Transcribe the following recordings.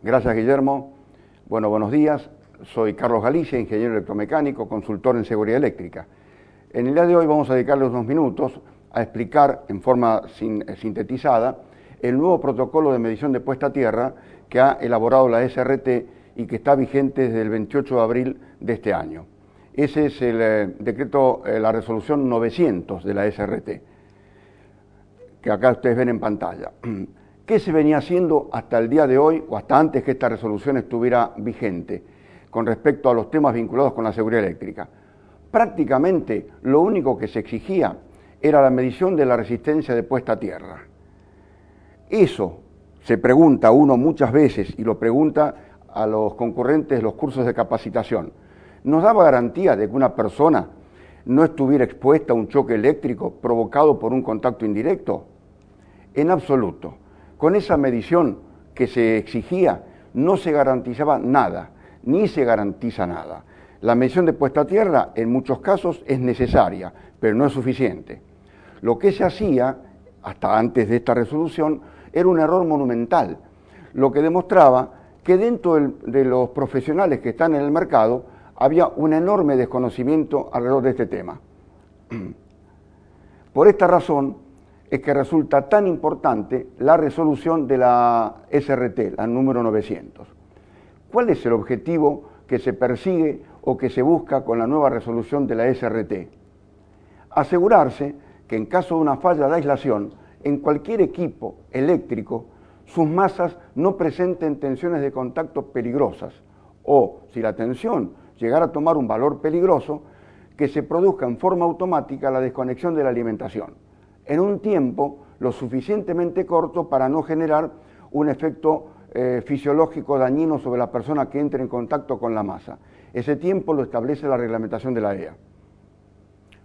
Gracias, Guillermo. Bueno, buenos días. Soy Carlos Galicia, ingeniero electromecánico, consultor en seguridad eléctrica. En el día de hoy vamos a dedicarle unos minutos a explicar en forma sintetizada el nuevo protocolo de medición de puesta a tierra que ha elaborado la SRT y que está vigente desde el 28 de abril de este año. Ese es el decreto, la resolución 900 de la SRT, que acá ustedes ven en pantalla. ¿Qué se venía haciendo hasta el día de hoy o hasta antes que esta resolución estuviera vigente con respecto a los temas vinculados con la seguridad eléctrica? Prácticamente lo único que se exigía era la medición de la resistencia de puesta a tierra. Eso se pregunta uno muchas veces y lo pregunta a los concurrentes de los cursos de capacitación. ¿Nos daba garantía de que una persona no estuviera expuesta a un choque eléctrico provocado por un contacto indirecto? En absoluto. Con esa medición que se exigía no se garantizaba nada, ni se garantiza nada. La medición de puesta a tierra en muchos casos es necesaria, pero no es suficiente. Lo que se hacía, hasta antes de esta resolución, era un error monumental, lo que demostraba que dentro de los profesionales que están en el mercado había un enorme desconocimiento alrededor de este tema. Por esta razón es que resulta tan importante la resolución de la SRT, la número 900. ¿Cuál es el objetivo que se persigue o que se busca con la nueva resolución de la SRT? Asegurarse que en caso de una falla de aislación, en cualquier equipo eléctrico, sus masas no presenten tensiones de contacto peligrosas o, si la tensión llegara a tomar un valor peligroso, que se produzca en forma automática la desconexión de la alimentación, en un tiempo lo suficientemente corto para no generar un efecto fisiológico dañino sobre la persona que entre en contacto con la masa. Ese tiempo lo establece la reglamentación de la EA.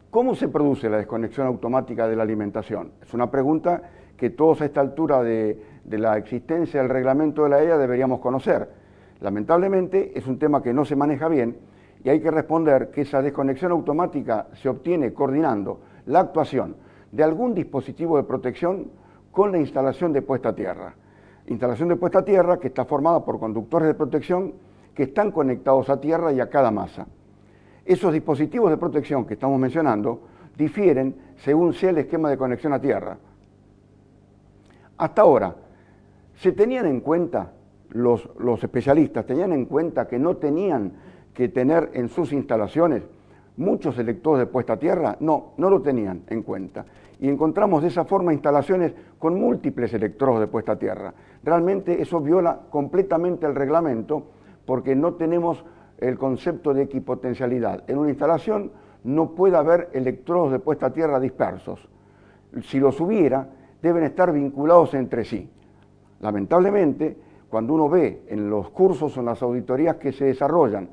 ¿Cómo se produce la desconexión automática de la alimentación? Es una pregunta que todos a esta altura de la existencia del reglamento de la EA deberíamos conocer. Lamentablemente es un tema que no se maneja bien y hay que responder que esa desconexión automática se obtiene coordinando la actuación de algún dispositivo de protección con la instalación de puesta a tierra. Instalación de puesta a tierra que está formada por conductores de protección que están conectados a tierra y a cada masa. Esos dispositivos de protección que estamos mencionando difieren según sea el esquema de conexión a tierra. Hasta ahora, se tenían en cuenta, los especialistas tenían en cuenta que no tenían que tener en sus instalaciones muchos electrodos de puesta a tierra. No lo tenían en cuenta. Y encontramos de esa forma instalaciones con múltiples electrodos de puesta a tierra. Realmente eso viola completamente el reglamento porque no tenemos el concepto de equipotencialidad. En una instalación no puede haber electrodos de puesta a tierra dispersos. Si los hubiera, deben estar vinculados entre sí. Lamentablemente, cuando uno ve en los cursos o en las auditorías que se desarrollan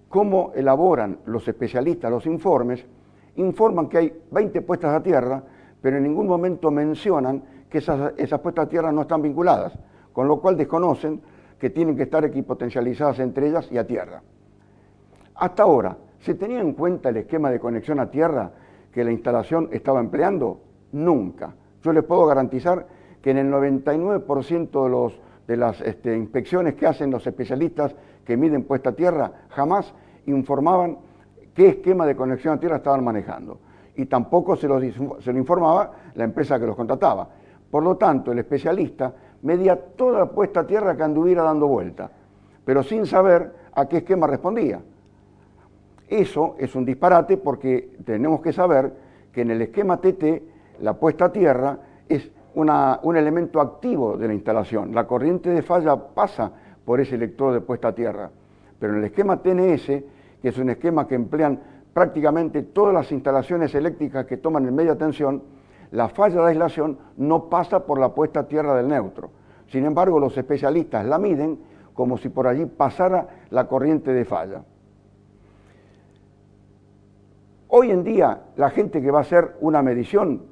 cómo elaboran los especialistas los informes, informan que hay 20 puestas a tierra, pero en ningún momento mencionan que esas puestas a tierra no están vinculadas, con lo cual desconocen que tienen que estar equipotencializadas entre ellas y a tierra. Hasta ahora, ¿se tenía en cuenta el esquema de conexión a tierra que la instalación estaba empleando? Nunca. Yo les puedo garantizar que en el 99% de las inspecciones que hacen los especialistas que miden puesta a tierra, jamás informaban qué esquema de conexión a tierra estaban manejando. Y tampoco se lo informaba la empresa que los contrataba. Por lo tanto, el especialista medía toda la puesta a tierra que anduviera dando vuelta, pero sin saber a qué esquema respondía. Eso es un disparate porque tenemos que saber que en el esquema TT la puesta a tierra es un elemento activo de la instalación. La corriente de falla pasa por ese electrodo de puesta a tierra. Pero en el esquema TNS, que es un esquema que emplean prácticamente todas las instalaciones eléctricas que toman en media tensión, la falla de aislación no pasa por la puesta a tierra del neutro. Sin embargo, los especialistas la miden como si por allí pasara la corriente de falla. Hoy en día, la gente que va a hacer una medición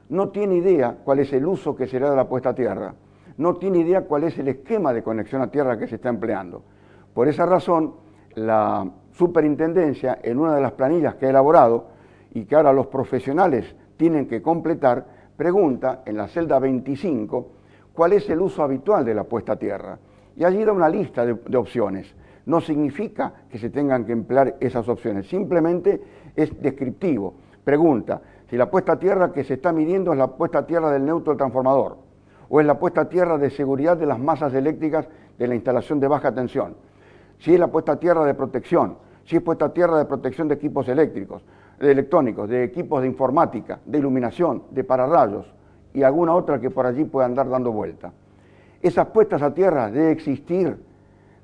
no tiene idea cuál es el uso que se le da a la puesta a tierra, no tiene idea cuál es el esquema de conexión a tierra que se está empleando. Por esa razón, la superintendencia, en una de las planillas que ha elaborado y que ahora los profesionales tienen que completar, pregunta en la celda 25 cuál es el uso habitual de la puesta a tierra. Y allí da una lista de opciones. No significa que se tengan que emplear esas opciones, simplemente es descriptivo. Pregunta si la puesta a tierra que se está midiendo es la puesta a tierra del neutro del transformador o es la puesta a tierra de seguridad de las masas eléctricas de la instalación de baja tensión, si es la puesta a tierra de protección, si es puesta a tierra de protección de equipos eléctricos, de electrónicos, de equipos de informática, de iluminación, de pararrayos y alguna otra que por allí pueda andar dando vuelta. Esas puestas a tierra de existir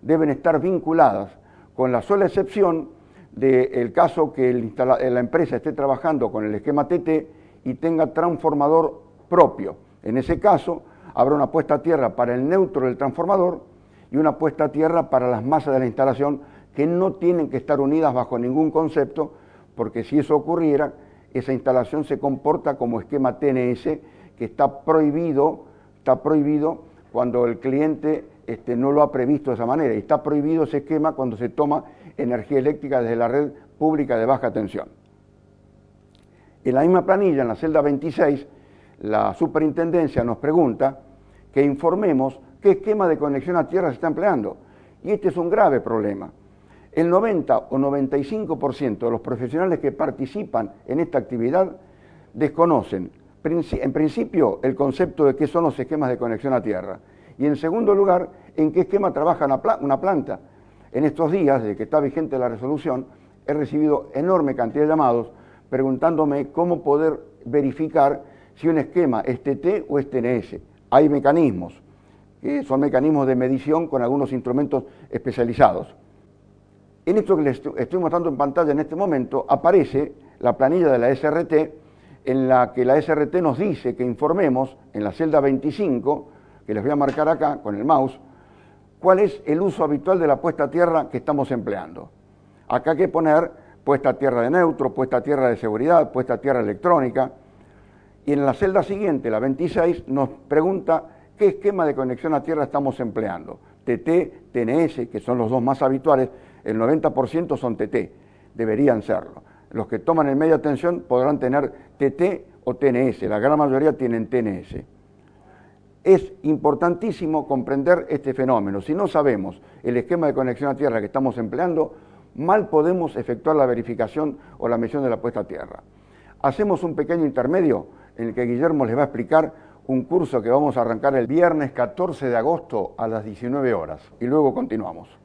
deben estar vinculadas con la sola excepción del caso que la empresa esté trabajando con el esquema TT y tenga transformador propio. En ese caso, habrá una puesta a tierra para el neutro del transformador y una puesta a tierra para las masas de la instalación que no tienen que estar unidas bajo ningún concepto, porque si eso ocurriera, esa instalación se comporta como esquema TNS, que está prohibido cuando el cliente no lo ha previsto de esa manera, y está prohibido ese esquema cuando se toma energía eléctrica desde la red pública de baja tensión. En la misma planilla, en la celda 26, la superintendencia nos pregunta que informemos qué esquema de conexión a tierra se está empleando, y este es un grave problema. El 90 o 95% de los profesionales que participan en esta actividad desconocen, en principio, el concepto de qué son los esquemas de conexión a tierra, y en segundo lugar, en qué esquema trabaja una planta. En estos días, desde que está vigente la resolución, he recibido enorme cantidad de llamados preguntándome cómo poder verificar si un esquema es TT o es TNS. Hay mecanismos, que son mecanismos de medición con algunos instrumentos especializados. En esto que les estoy mostrando en pantalla en este momento, aparece la planilla de la SRT, en la que la SRT nos dice que informemos en la celda 25, que les voy a marcar acá con el mouse, cuál es el uso habitual de la puesta a tierra que estamos empleando. Acá hay que poner puesta a tierra de neutro, puesta a tierra de seguridad, puesta a tierra electrónica. Y en la celda siguiente, la 26, nos pregunta qué esquema de conexión a tierra estamos empleando. TT, TNS, que son los dos más habituales, el 90% son TT, deberían serlo. Los que toman en media tensión podrán tener TT o TNS, la gran mayoría tienen TNS. Es importantísimo comprender este fenómeno. Si no sabemos el esquema de conexión a tierra que estamos empleando, mal podemos efectuar la verificación o la medición de la puesta a tierra. Hacemos un pequeño intermedio en el que Guillermo les va a explicar un curso que vamos a arrancar el viernes 14 de agosto a las 19 horas y luego continuamos.